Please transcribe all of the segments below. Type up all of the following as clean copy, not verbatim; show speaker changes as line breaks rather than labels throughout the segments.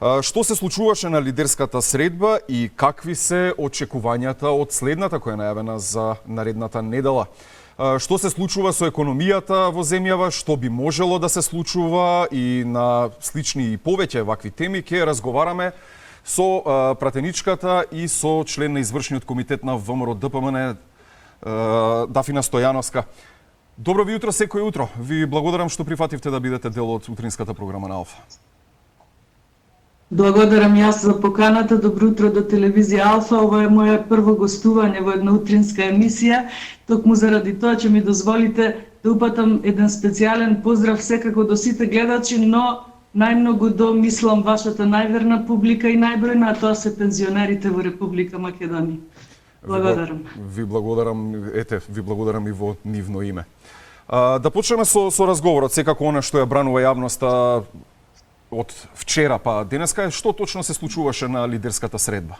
Што се случуваше на лидерската средба и какви се очекувањата од следната која е најавена за наредната недела? Што се случува со економијата во земјава, што би можело да се случува и на слични и повеќе вакви теми ќе разговараме со пратеничката и со член на извршниот комитет на ВМРО ДПМН Дафина Стојановска. Добро ви утро секој утро. Ви благодарам што прифативте да бидете дел од утринската програма на Алфа.
Благодарам јас за поканата. Добро утро до телевизија Алфа. Ово е моје прво гостување во една утринска емисија. Токму заради тоа ќе ми дозволите да упатам еден специјален поздрав секако до сите гледачи, но најмногу до, мислам, вашата најверна публика и најбројна, а тоа се пензионерите во Република Македонија. Благодарам.
Ви благодарам и во нивно име. Да почнеме со разговорот, секако она што ја бранува јавноста од вчера па денеска, што точно се случуваше на лидерската средба?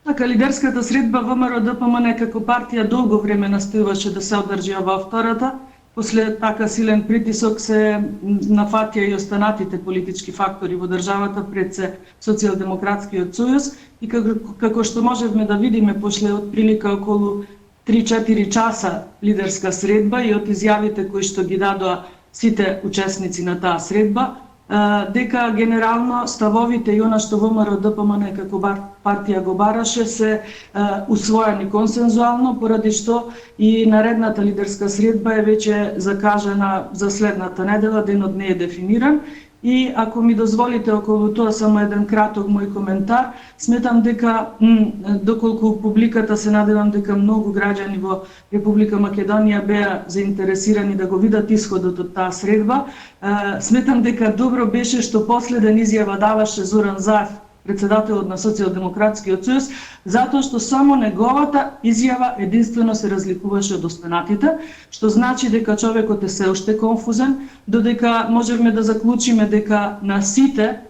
Така, лидерската средба ВМРО ДПМН како партија долго време настојуваше да се одржи ова втората. После така силен притисок се нафатија и останатите политички фактори во државата, пред се Социјалдемократскиот сојуз, и како што можевме да видиме после отприлика околу 3-4 часа лидерска средба и од изјавите кои што ги дадоа сите учесници на таа средба, дека генерално ставовите и она што ВМРО ДПМН како партија го бараше се усвоени консензуално, поради што и наредната лидерска средба е веќе закажана за следната недела, денот не е дефиниран. И ако ми дозволите околу тоа само еден краток мој коментар, сметам дека доколку публиката, се надевам дека многу граѓани во Република Македонија беа заинтересирани да го видат исходот од таа средба, сметам дека добро беше што последен изјава даваше Зоран Заев, председателот на Социјалдемократскиот сојуз, затоа што само неговата изјава единствено се разликуваше од останатите, што значи дека човекот е се уште конфузен, додека можевме да заклучиме дека на сите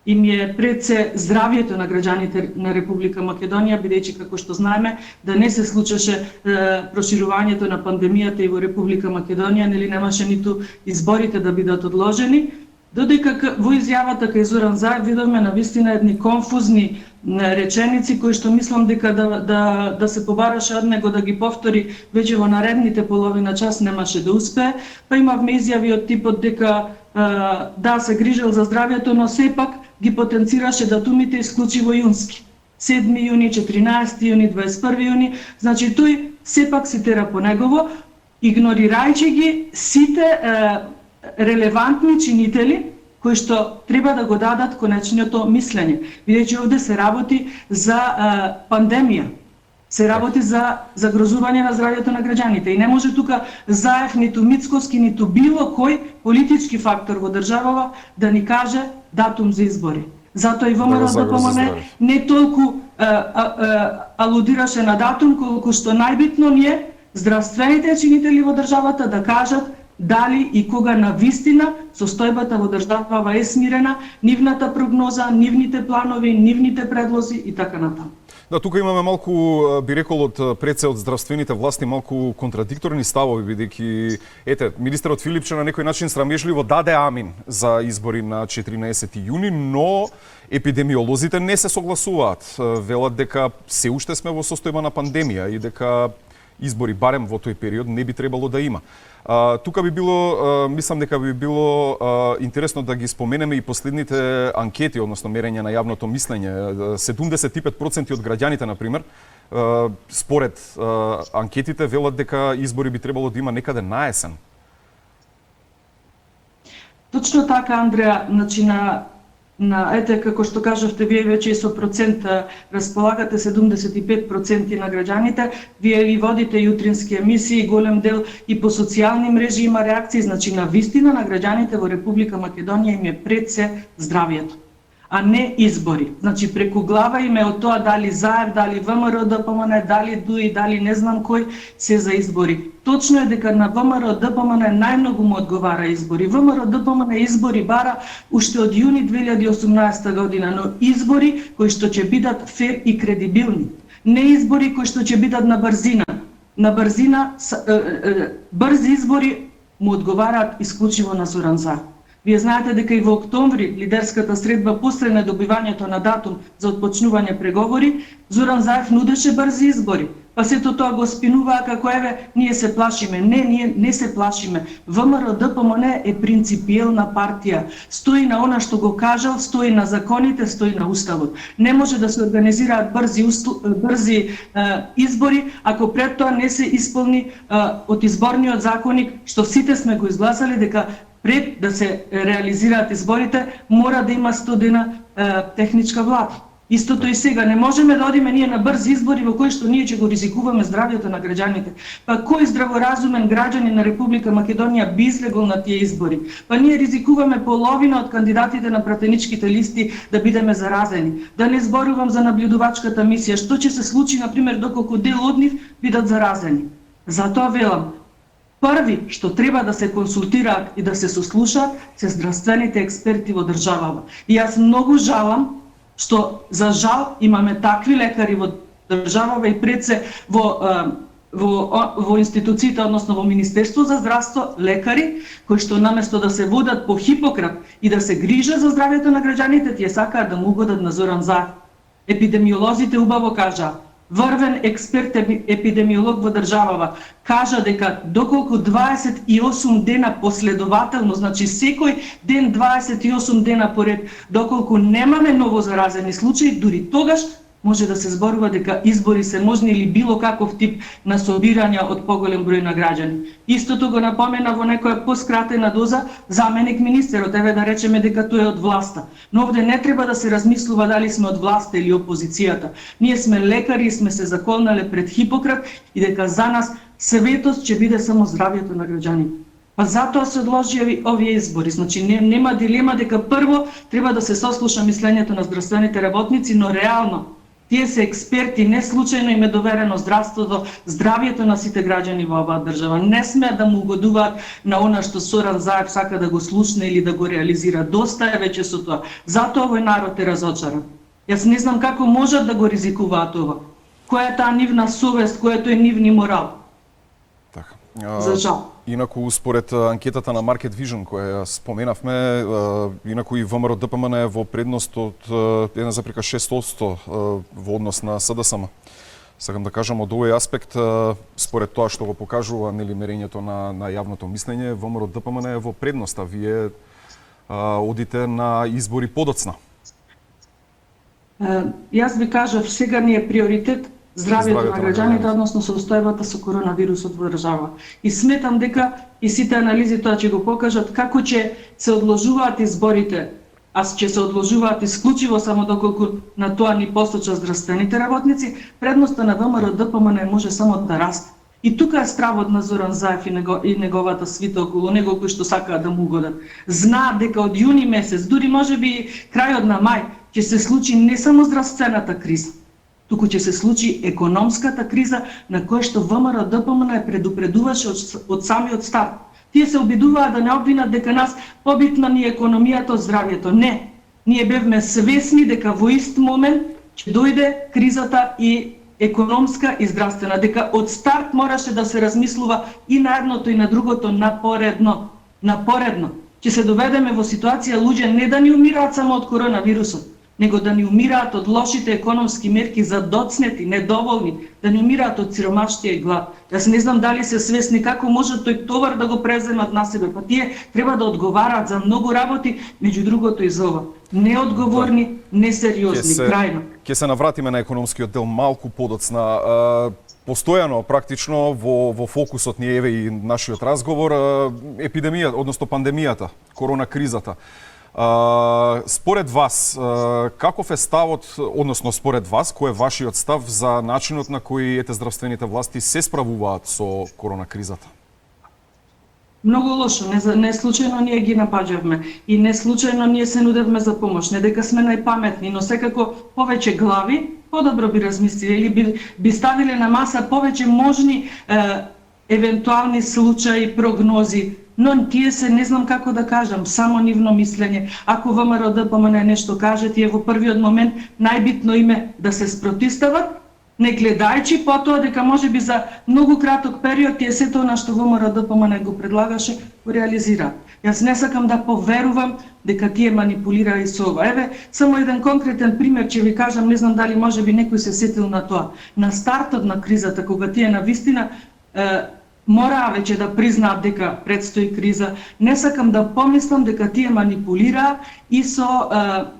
им е пред се здравјето на граѓаните на Република Македонија, бидејќи како што знаеме да не се случеше проширувањето на пандемијата и во Република Македонија, нели немаше ниту изборите да бидат одложени. Додека во изјавата кај Зоран Заев видовме навистина едни конфузни реченици кои што мислам дека да се побараше од него да ги повтори веќе во наредните половина час немаше да успее. Па имавме изјави од типот дека да се грижел за здравјето, но сепак ги потенцираше датумите исклучиво јунски. 7 јуни, 14 јуни, 21 јуни, значи тој сепак се тера по негово, игнорирајќи ги сите релевантни чинители кои што треба да го дадат конечното мислење. Бидејќи овде се работи за пандемија, се работи за загрозување на здравјето на граѓаните и не може тука Заев, ниту Мицкоски, ниту било кој политички фактор во државава да ни каже датум за избори. Затоа и ВМРО ДПМН не толку алудираше на датум, колку што најбитно ни е здравствените чинители во државата да кажат дали и кога навистина состојбата во државава е смирена, нивната прогноза, нивните планови, нивните предлози и така натаму.
Да, тука имаме малку, би рекол, од пред се од здравствените власти малку контрадикторни ставови, бидејќи министерот Филипче на некој начин срамежливо даде амин за избори на 14 јуни, но епидемиолозите не се согласуваат. Велат дека се уште сме во состојба на пандемија и дека избори барем во тој период не би требало да има. Тука би било, мислам дека би било интересно да ги споменеме и последните анкети, односно мерење на јавното мислење. 75% од граѓаните, например, според анкетите, велат дека избори би требало да има некаде на есен.
Точно така, Андреа, значи како што кажавте, вие веќе и со процент располагате, 75% на граѓаните, вие и водите јутрински емисии, голем дел и по социјални мрежи има реакции, значи на вистина на граѓаните во Република Македонија им е пред се здравјето, а не избори. Значи преку глава им е од тоа дали Заев, дали ВМРО ДПМН, дали ДУИ, дали не знам кој се за избори. Точно е дека на ВМРО ДПМН најмногу му одговара избори. ВМРО ДПМН избори бара уште од јуни 2018 година, но избори кои што ќе бидат фер и кредибилни. Не избори кои што ќе бидат на брзина. На брзина, брзи избори му одговараат исклучиво на Зоран Заев. Вие знаете дека и во октомври лидерската средба после недобивањето на датум за отпочнување преговори, Зоран Заев нудеше брзи избори. Па сето тоа го спинуваа како еве ние се плашиме. Не, ние не се плашиме. ВМРО ДПМН е принципиелна партија. Стои на она што го кажал, стои на законите, стои на уставот. Не може да се организираат брзи избори ако пред тоа не се исполни од изборниот законник што сите сме го изгласали дека пред да се реализираат изборите мора да има 100 дена техничка влада. Истото и сега, не можеме да одиме ние на брзи избори во кои што ние ќе го ризикуваме здравјето на граѓаните. Па кој здраворазумен граѓанин на Република Македонија би излегол на тие избори? Па ние ризикуваме половина од кандидатите на пратеничките листи да бидеме заразени. Да не зборувам за наблюдувачката мисија, што ќе се случи на пример доколку дел од нив бидат заразени. Затоа велам, први што треба да се консултираат и да се сослушаат се здравствените експерти во државава. И јас многу жалам што за жал имаме такви лекари во државава и пред се во институциите, односно во Министерство за здравство, лекари кои што наместо да се водат по Хипократ и да се грижат за здравјето на граѓаните, тие сакаат да му угодат на Зоран Заев. Епидемиолозите убаво кажаа, врвен експерт епидемиолог во државава кажа дека доколку 28 дена последователно, значи секој ден 28 дена поред, доколку немаме ново заразени случаи, дури тогаш може да се зборува дека избори се можни или било каков тип на собирање од поголем број на граѓани. Истото го напомена во некоја поскратена доза заменик министерот, еве да речеме дека тој е од власта. Но овде не треба да се размислува дали сме од власта или опозицијата. Ние сме лекари и сме се заколнале пред Хипократ и дека за нас светот ќе биде само здравјето на граѓаните. Па затоа се одложи овие избори. Значи нема дилема дека прво треба да се сослуша мислењето на здравствените работници, но реално тие се експерти, не случајно им е доверено здравството, здравјето на сите граѓани во оваа држава. Не смеат да му угодуваат на она што Зоран Заев сака да го слушне или да го реализира. Доста е веќе со тоа. Затоа овој народ е разочаран. Јас не знам како можат да го ризикуваат ова. Која е таа нивна совест, кој е тој нивни морал?
Така.
За жал.
Инаку, според анкетата на Market Vision, која споменавме, инаку и ВМРО ДПМН е во предност од 1,6% во однос на СДСМ. Сакам да кажам од овој аспект, според тоа што го покажува нели мерењето на јавното мислење, ВМРО ДПМН е во предност, а вие одите на избори подоцна.
Јас ви кажав, сега ни е приоритет здравјето на граѓаните, односно состојбата со коронавирусот во држава. И сметам дека и сите анализи тоа ќе го покажат како ќе се одложуваат изборите, а ќе се одложуваат исклучиво само доколку на тоа ни посочат здравствените работници, предноста на ВМРО ДПМН може само да расте. И тука е стравот на Зоран Заев и неговата свита околу него кои што сакаат да му угодат. Знаат дека од јуни месец, дури можеби крајот на мај, ќе се случи не само здравствената криза, туку ќе се случи економската криза на која што ВМРО ДПМН ја предупредуваше од самиот старт. Тие се обидуваат да не обвинат дека нас побитна ни економијата од здравјето. Не, ние бевме свесни дека во ист момент ќе дојде кризата и економска и здравствена, дека од старт мораше да се размислува и на едното и на другото напоредно. Ќе се доведеме во ситуација луѓе не да ни умираат само од коронавирусот, него да ни умираат од лошите економски мерки за доцнети, недоволни, да ни умираат од сиромаштија и глад. Јас не знам дали се свесни како може тој товар да го преземат на себе, па тие треба да одговараат за многу работи, меѓу другото и за ова. Неодговорни, несериозни, крајно.
Ќе се навратиме на економскиот дел малку подоцна. Постојано, практично, во фокусот ни еве и нашиот разговор, епидемијата, односно пандемијата, корона кризата. Според вас, каков е ставот, односно според вас, кој е вашиот став за начинот на кој здравствените власти се справуваат со корона кризата?
Многу лошо, не случајно ние ги напаѓавме и не случајно ние се нудевме за помош, не дека сме најпаметни, но секако повеќе глави подобро би размислили или би ставиле на маса повеќе можни евентуални случаи, прогнози, но тие се, не знам како да кажам, само нивно мислење. Ако ВМРО ДПМН нешто каже, тие во првиот момент најбитно име да се спротивстават не гледајќи потоа дека можеби за многу краток период тие сето она што ВМРО ДПМН го предлагаше го реализира. Јас не сакам да поверувам дека тие манипулираа и со ова. Еве, само еден конкретен пример ќе ви кажам, не знам дали можеби некој се сетил на тоа. На стартот на кризата, кога тие навистина мораа веќе да признаат дека предстои криза, не сакам да помислам дека тие манипулираа и со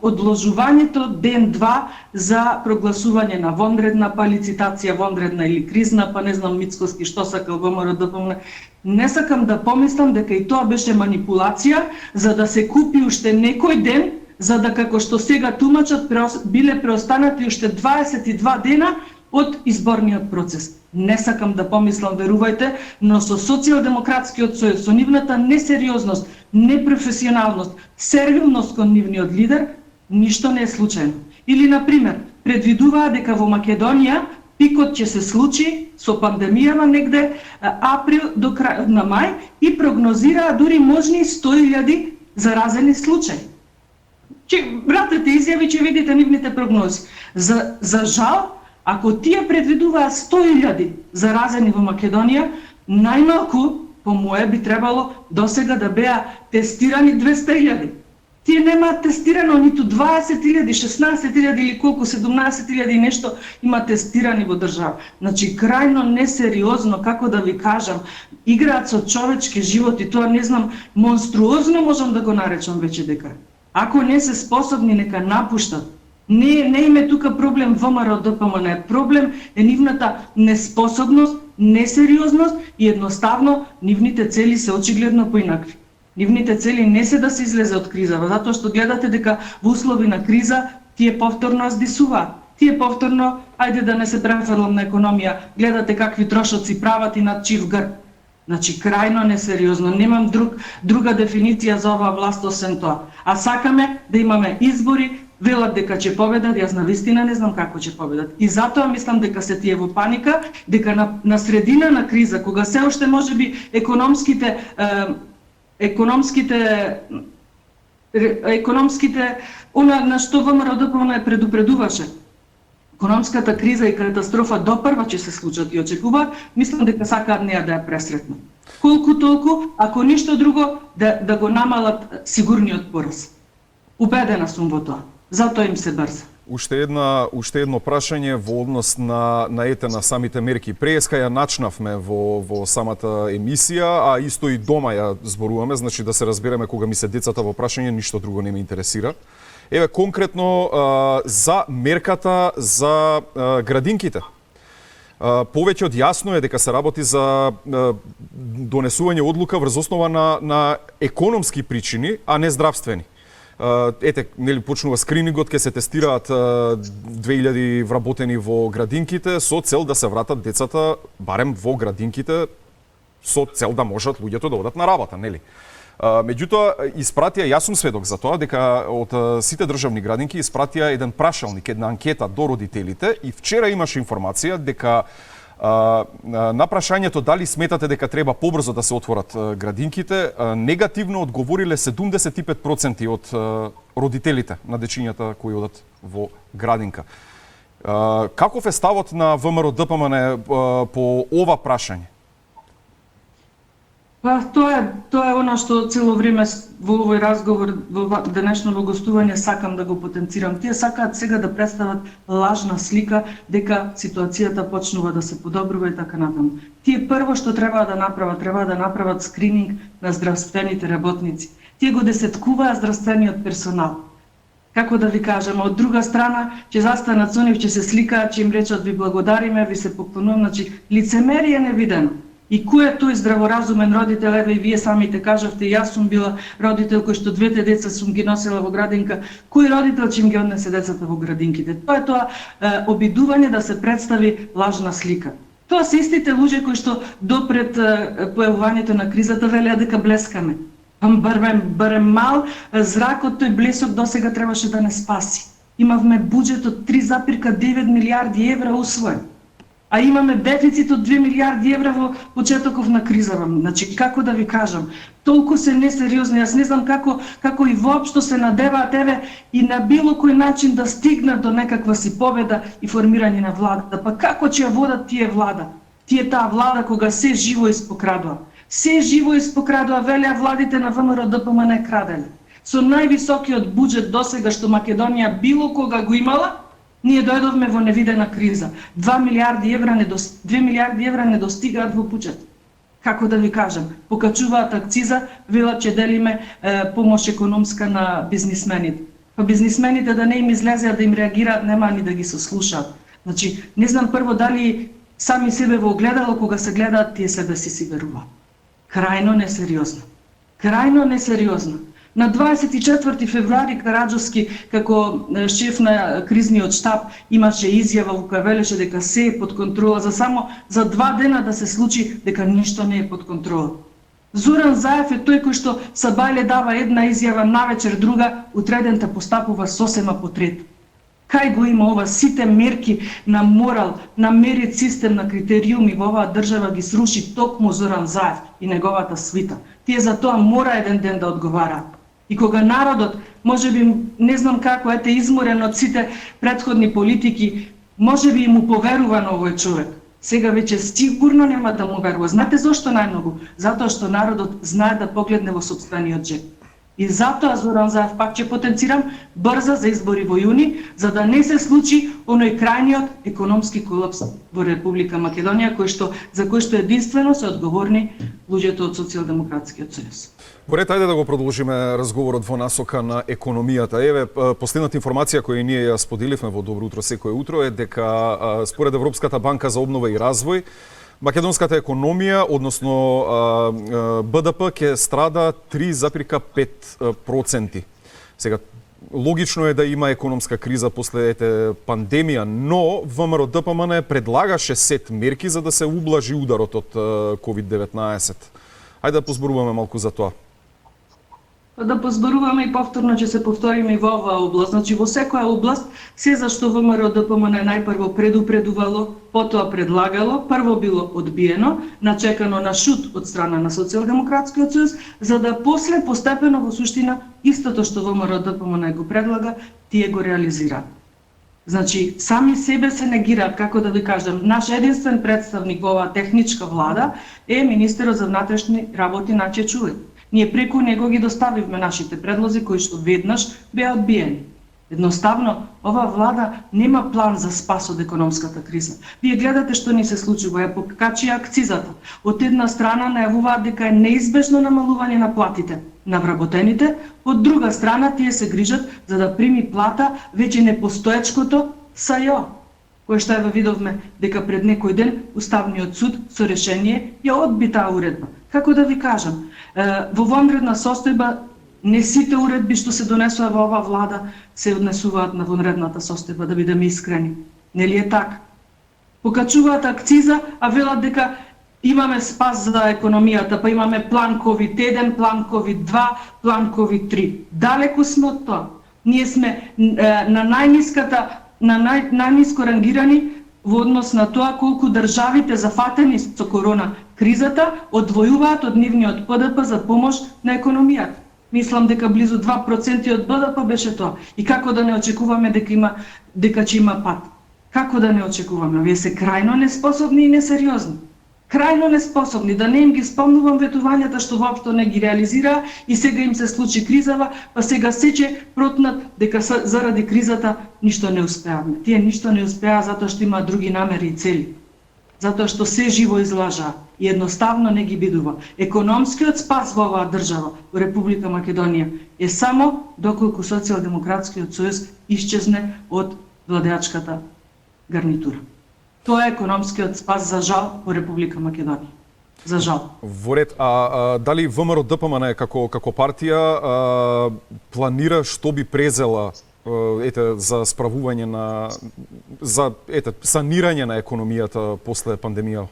одложувањето ден-два за прогласување на вонредна, па лицитација вонредна или кризна, па не знам Мицкоски што сакал ВМРО ДПМН. Не сакам да помислам дека и тоа беше манипулација за да се купи уште некој ден, за да како што сега тумачат биле преостанати уште 22 дена од изборниот процес. Не сакам да помислам, верувајте, но со социјалдемократскиот сојуз, со нивната несериозност, непрофесионалност, сервилност кон нивниот лидер, ништо не е случајно. Или, например, предвидуваа дека во Македонија пикот ќе се случи со пандемијава негде април до крај на мај и прогнозираа дури можни 100.000 заразени случаи. Ќе вратите изјави, ќе видите нивните прогнози. За жал, ако тие предвидуваат 100.000 заразени во Македонија, најмалку, по мое, би требало досега да беа тестирани 200.000. Тие немаат тестирано ниту 20.000, 16.000 или колку, 17.000 и нешто има тестирани во држава. Значи, крајно несериозно, како да ви кажам, играат со човечки живот и тоа, не знам, монструозно можам да го наречам веќе дека. Ако не се способни, нека напуштат. Не име тука проблем ВМРО ДПМН, проблем е нивната неспособност, несериозност и едноставно нивните цели се очигледно поинакви. Нивните цели не се да се излезе од кризава, затоа што гледате дека во услови на криза тие повторно здисуваат. Тие повторно, ајде да не се префрлам на економија, гледате какви трошоци прават и над чив грб. Значи, крајно несериозно. Немам друга дефиниција за оваа власт освен тоа. А сакаме да имаме избори, велат дека ќе победат, јас навистина не знам како ќе победат. И затоа мислам дека се тие во паника, дека на средина на криза, кога се уште можеби економските она на што ВМРО ДПМН предупредуваше. Економската криза и катастрофа допрва ќе се случат и очекуваат, мислам дека сакаат неа да ја пресретнат. Колку толку, ако ништо друго, да го намалат сигурниот пораз. Убедена сум во тоа. Затоа им се брза.
Уште едно прашање во однос на самите мерки. Преска ја начнавме во самата емисија, а исто и дома ја зборуваме, значи да се разбереме кога ми се децата во прашање, ништо друго не ме интересира. Еве конкретно за мерката за градинките. Повеќе од јасно е дека се работи за донесување одлука врз основа на економски причини, а не здравствени. Ете, нели почнува скринингот, ќе се тестираат 2000 вработени во градинките со цел да се вратат децата барем во градинките со цел да можат луѓето да одат на работа, нели? Меѓутоа, испратија, јас сум сведок за тоа, дека од сите државни градинки испратија еден прашалник, една анкета до родителите и вчера имаше информација дека на прашањето дали сметате дека треба побрзо да се отворат градинките, негативно одговориле 75% од родителите на дечињата кои одат во градинка. Каков е ставот на ВМРО ДПМН по ова прашање?
Па, тоа е она што цело време во овој разговор, во денешното гостување сакам да го потенцирам. Тие сакаат сега да представат лажна слика дека ситуацијата почнува да се подобрува и така натаму. Тие прво што треба да направат скрининг на здравствените работници. Тие го десеткуваат здравствениот персонал. Како да ви кажам, од друга страна ќе застанат со нив, ќе се сликаат, ќе им речат ви благодариме, ви се поклонувам, значи лицемерие невидено. И кој е тој здраворазумен родител? Еве и вие самите кажавте, јас сум била родител кој што двете деца сум ги носела во градинка. Кој родител ќе им ги однесе децата во градинките? Тоа е обидување да се представи лажна слика. Тоа се истите луѓе кои што допред појавувањето на кризата велеа дека блескаме. Барем мал зрак од тој блесок досега требаше да не спаси. Имавме буџет од 3,9 милиарди евра усвоен. А имаме дефицит од 2 милиарди евра во почетоков на кризава. Значи, како да ви кажам, толку се несериозни, јас не знам како и воопшто се надеваат еве и на било кој начин да стигнат до некаква си победа и формирање на влада. Па како ќе ја водат тие влада? Таа влада кога се живо испокрадува. Се живо испокрадува, велеа владите на ВМРО ДПМН краделе. Со највисокиот буџет досега што Македонија било кога го имала, ние дојдовме во невидена криза. 2 милиарди евра не достигаат во буџет. Како да ви кажам, покачуваат акциза, велат ќе делиме помош економска на бизнисмените. Па бизнисмените да не им излезеа да им реагираат, нема ни да ги сослушаат. Значи, не знам прво дали сами себе во огледало кога се гледаат тие себе си веруваат. Крајно несериозно. Крајно несериозно. На 24 февруари Караджовски, како шеф на кризниот штаб, имаше изјава во која велеше дека се е под контрола, за 2 дена да се случи дека ништо не е под контрола. Зоран Заев е тој кој што сабајле дава една изјава, навечер друга, утредента постапува сосема потрет. Кај го има ова сите мерки на морал, на мерит систем, на критериуми во оваа држава ги сруши токму Зоран Заев и неговата свита. Тие за тоа мора еден ден да одговараат. И кога народот, можеби не знам како, изморен од сите претходни политики, можеби и му поверува на овој човек. Сега веќе сигурно нема да му верува. Знаете зошто најмногу? Затоа што народот знае да погледне во сопствениот џеб. И затоа Зоран Заев, пак ќе потенцирам, брза за избори во јуни, за да не се случи оној крајниот економски колапс во Република Македонија, за кој што единствено се одговорни луѓето од Социјалдемократскиот сојуз.
Во ред, ајде да го продолжиме разговорот во насока на економијата. Еве, последната информација која ние ја споделивме во Добро утро секое утро е дека според Европската банка за обнова и развој, македонската економија, односно БДП, ќе страда 3,5%. Сега, логично е да има економска криза после пандемија, но ВМРО ДПМН предлагаше сет мерки за да се ублажи ударот од COVID-19. Ајде да позборуваме малку за тоа.
Да позборуваме и повторно ќе се повториме и во оваа област. Значи во секоја област, се зашто ВМРО ДПМН најпрво предупредувало, потоа предлагало, прво било одбиено, начекано на шут од страна на Социјалдемократскиот сојуз, за да после постепено во суштина истото што ВМРО ДПМН го предлага, тие го реализираат. Значи, сами себе се негираат, како да ви кажам, наш единствен представник во оваа техничка влада е министерот за внатрешни работи Наќе Чулек. Ние преку него ги доставивме нашите предлози кои што веднаш беа одбиени. Едноставно, оваа влада нема план за спас од економската криза. Вие гледате што ни се случува, ја покачи акцизата. Од една страна најавуваат дека е неизбежно намалување на платите на вработените, од друга страна тие се грижат за да прими плата веќе непостоечкото САЈО, кое што еве видовме дека пред некој ден Уставниот суд со решение ја одби таа уредба. Како да ви кажам, во вонредна состојба не сите уредби што се донесува во оваа влада се однесуваат на вонредната состојба, да бидеме искрени. Нели е така? Покачуваат акциза, а велат дека имаме спас за економијата, па имаме план COVID-1, план COVID-2, план COVID-3. Далеку сме од тоа. Ние сме на најниско рангирани во однос на тоа колку државите зафатени со корона кризата одвојуваат од нивниот БДП за помош на економијата. Мислам дека близу 2% од БДП беше тоа. И како да не очекуваме дека ќе има пат? Како да не очекуваме? Вие се крајно неспособни и несериозни. Крајно неспособни, да не им ги спомнувам ветувањата што воопшто не ги реализираа и сега им се случи кризава, па сега сече протнат дека заради кризата ништо не успеавме. Тие ништо не успеа затоа што имаат други намери и цели. Затоа што се живо излажаа и едноставно не ги бидува. Економскиот спас во оваа држава, во Република Македонија, е само доколку Социјалдемократскиот сојуз исчезне од владеачката гарнитура. Тоа е економскиот спас, за жал, во Република Македонија. За жал.
Во ред, дали ВМРО ДПМН како партија планира што би презела за справување за санирање на економијата после пандемија?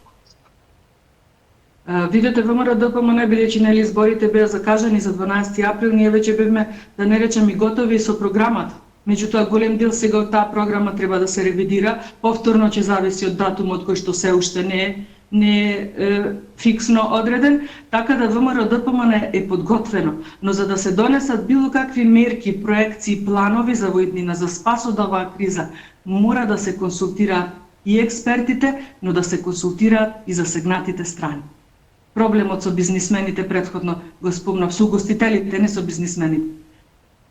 Видете, ВМРО ДПМН, бидејќи нели изборите беа закажани за 12 април, ние веќе бевме, да не речем, и готови со програмата. Меѓутоа голем дел сега од таа програма треба да се ревидира, повторно ќе зависи од датумот кој што се уште не е фиксно одреден, така да ВМРО ДПМН е подготвено, но за да се донесат било какви мерки, проекции, планови за воиднина за спас од оваа криза, мора да се консултираат и експертите, но да се консултираат и засегнатите страни. Проблемот со бизнисмените претходно го спомнав, со угостителите, не со бизнисмените.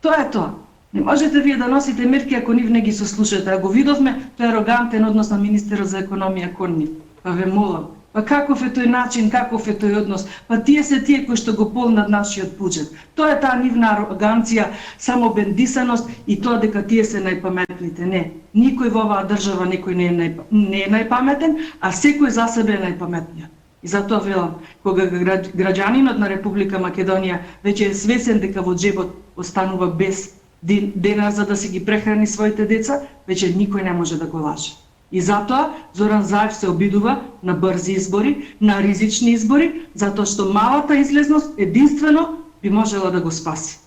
Тоа е тоа. Не можете вие да носите мерки ако нив не ги сослушате. А го видовме, тој арогантен однос на министерот за економија кон нив. Па ве молам, па каков е тој начин, каков е тој однос? Па тие се тие кои што го полнат нашиот буџет. Тоа е таа нивна ароганција, самобендисаност и тоа дека тие се најпаметните. Не, никој во оваа држава никој не е најпаметен, а секој за себе е најпаметниот. И затоа велам, кога граѓанинот на Република Македонија веќе е свесен дека во джебот останува без денар за да си ги прехрани своите деца, веќе никој не може да го лаже. И затоа Зоран Заев се обидува на брзи избори, на ризични избори, затоа што малата излезност единствено би можела да го спаси.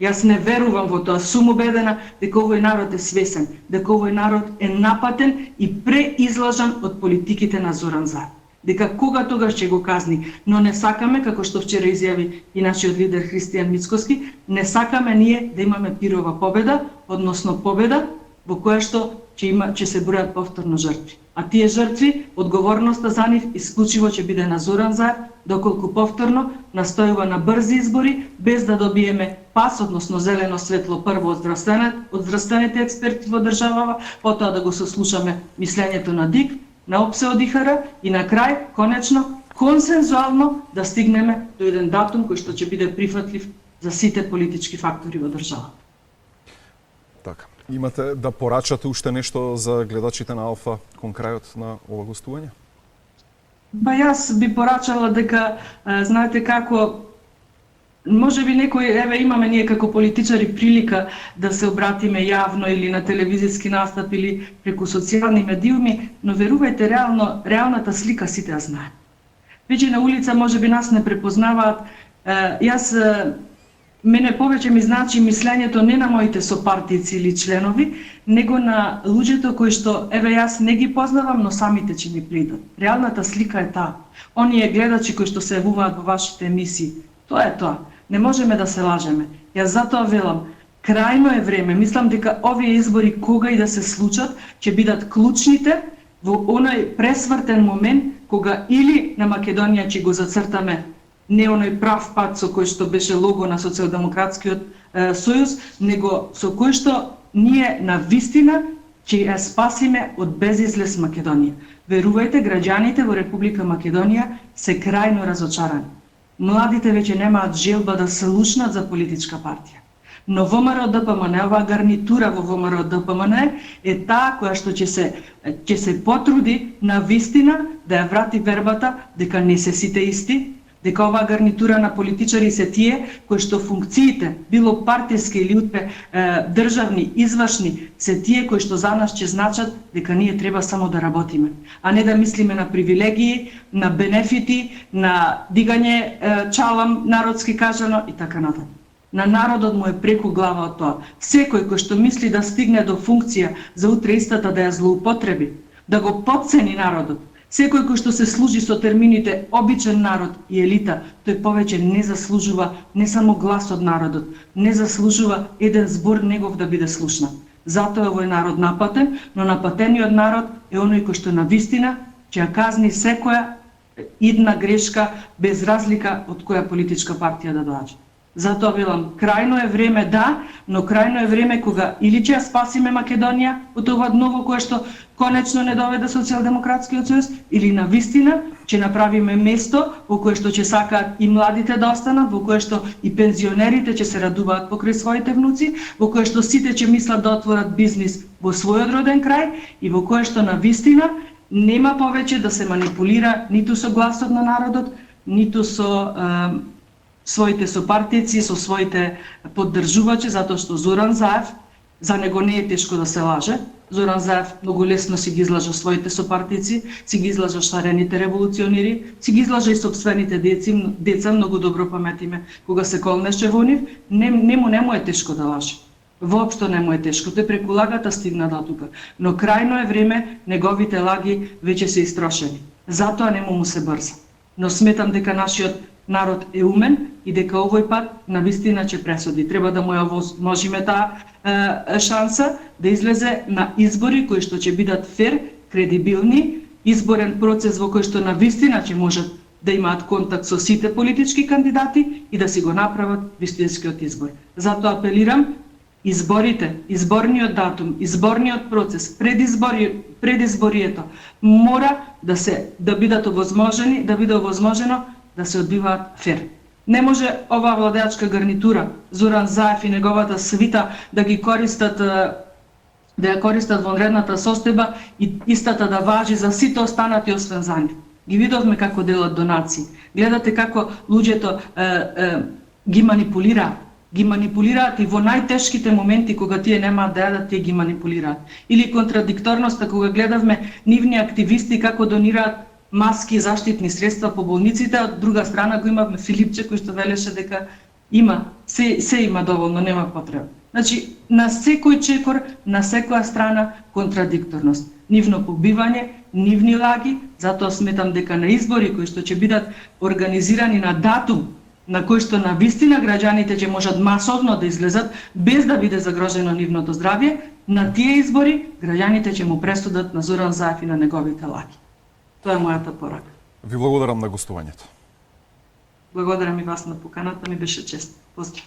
Јас не верувам во тоа, сум убедена дека овој народ е свесен, дека овој народ е напатен и преизлажан од политиките на Зоран Заев. Дека кога тогаш ќе го казни, но не сакаме, како што вчера изјави и нашиот лидер Христијан Мицкоски, не сакаме ние да имаме пирова победа, односно победа во која што ќе се бројат повторно жртви. А тие жртви, одговорноста за нив исклучиво ќе биде на Зоран Заев, доколку повторно настојува на брзи избори, без да добиеме пас, односно зелено светло прво од здравствените експерти во државава, потоа да го сослушаме мислењето на ДИК, на ОПСЕ од ИХР и на крај, конечно, консензуално да стигнеме до еден датум кој што ќе биде прифатлив за сите политички фактори во државата.
Така. Имате да порачате уште нешто за гледачите на Алфа кон крајот на ова гостување?
Ба јас би порачала дека, знаете како, може би некој, еве имаме ние како политичари прилика да се обратиме јавно или на телевизиски настап или преку социјални медиуми, но верувајте, реалната слика сите ја знаат. Веќе на улица може би нас не препознаваат. Мене повеќе ми значи мислењето не на моите сопартици или членови, него на луѓето кои што, еве јас не ги познавам, но самите ќе ми придат. Реалната слика е таа. Оние гледачи кои што се јавуваат во вашите емисии, тоа е тоа. Не можеме да се лажеме. Јас затоа велам, крајно е време, мислам дека овие избори кога и да се случат, ќе бидат клучните во оној пресвртен момент кога или на Македонија ќе го зацртаме не оној прав пат со кој што беше лого на Социјалдемократскиот сојуз, него со кој што ние на вистина ќе ја спасиме од безизлез Македонија. Верувајте, граѓаните во Република Македонија се крајно разочарани. Младите веќе немаат желба да се слушнат за политичка партија. Но ВМРО ДПМН, оваа гарнитура во ВМРО ДПМН е таа која што ќе се потруди на вистина да ја врати вербата дека не се сите исти, дека оваа гарнитура на политичари се тие кои што функциите, било партиски или утре државни, извршни, се тие кои што за нас ќе значат дека ние треба само да работиме, а не да мислиме на привилегии, на бенефити, на дигање чалам, народски кажано и така натаму. На народот му е преку глава од тоа. Секој кој што мисли да стигне до функција за утре истата да ја злоупотреби, да го потцени народот, секој кој што се служи со термините обичен народ и елита, тој повеќе не заслужува не само глас од народот, не заслужува еден збор негов да биде слушнат. Затоа овој народ напатен, но напатениот народ е оној кој што на вистина ќе ја казни секоја идна грешка без разлика од која политичка партија да доаѓа. Затоа велам, крајно е време да, но крајно е време кога или ќе ја спасиме Македонија од ова дно во кое што конечно не доведе Социјалдемократскиот сојуз, или на вистина ќе направиме место во кое што ќе сакаат и младите да останат, во кое што и пензионерите ќе се радуваат покрај своите внуци, во кое што сите ќе мислат да отворат бизнис во својот роден крај и во кое што на вистина нема повеќе да се манипулира ниту со гласот на народот, ниту со своите сопартици, со своите поддржувачи, затоа што Зоран Заев, за него не е тешко да се лаже. Зоран Заев многу лесно си ги излажа своите сопартици, си ги излажа шарените револуционери, си ги излажа и сопствените деца, многу добро паметиме кога се колнеше во нив, не му е тешко да лаже. Воопшто не му е тешко. Тој преку лагата стигна до тука. Но крајно е време неговите лаги веќе се истрошени. Затоа не му се брза. Но сметам дека нашиот народ е умен и дека овој пат на вистина ќе пресуди. Треба да му ја возможиме таа шанса да излезе на избори кои што ќе бидат фер, кредибилни, изборен процес во кој што на вистина ќе можат да имаат контакт со сите политички кандидати и да си го направат вистинскиот избор. Затоа апелирам, изборите, изборниот датум, изборниот процес, предизборието мора да бидат овозможени, да биде овозможено да се одбиваат фер. Не може оваа владеачка гарнитура, Зоран Заев и неговата свита да ги користат да ја користат вонредната состојба и истата да важи за сите останати освен за нив. Ги видовме како делат донации. Гледате како луѓето ги манипулираат и во најтешките моменти кога тие немаат да јадат, тие ги манипулираат. Или контрадикторноста кога гледавме нивни активисти како донираат маски и заштитни средства по болниците, од друга страна го имавме Филипче кој што велеше дека има, се има доволно, нема потреба. Значи, на секој чекор, на секоја страна контрадикторност. Нивно побивање, нивни лаги, затоа сметам дека на избори кои што ќе бидат организирани на датум на кој што на вистина граѓаните ќе можат масовно да излезат без да биде загрожено нивното здравје, на тие избори граѓаните ќе му пресудат на Зоран Заев и на неговите лаги. Тоа е мојата порака.
Ви благодарам на гостувањето.
Благодарам и вас на поканата, ми беше чест. Поздрав.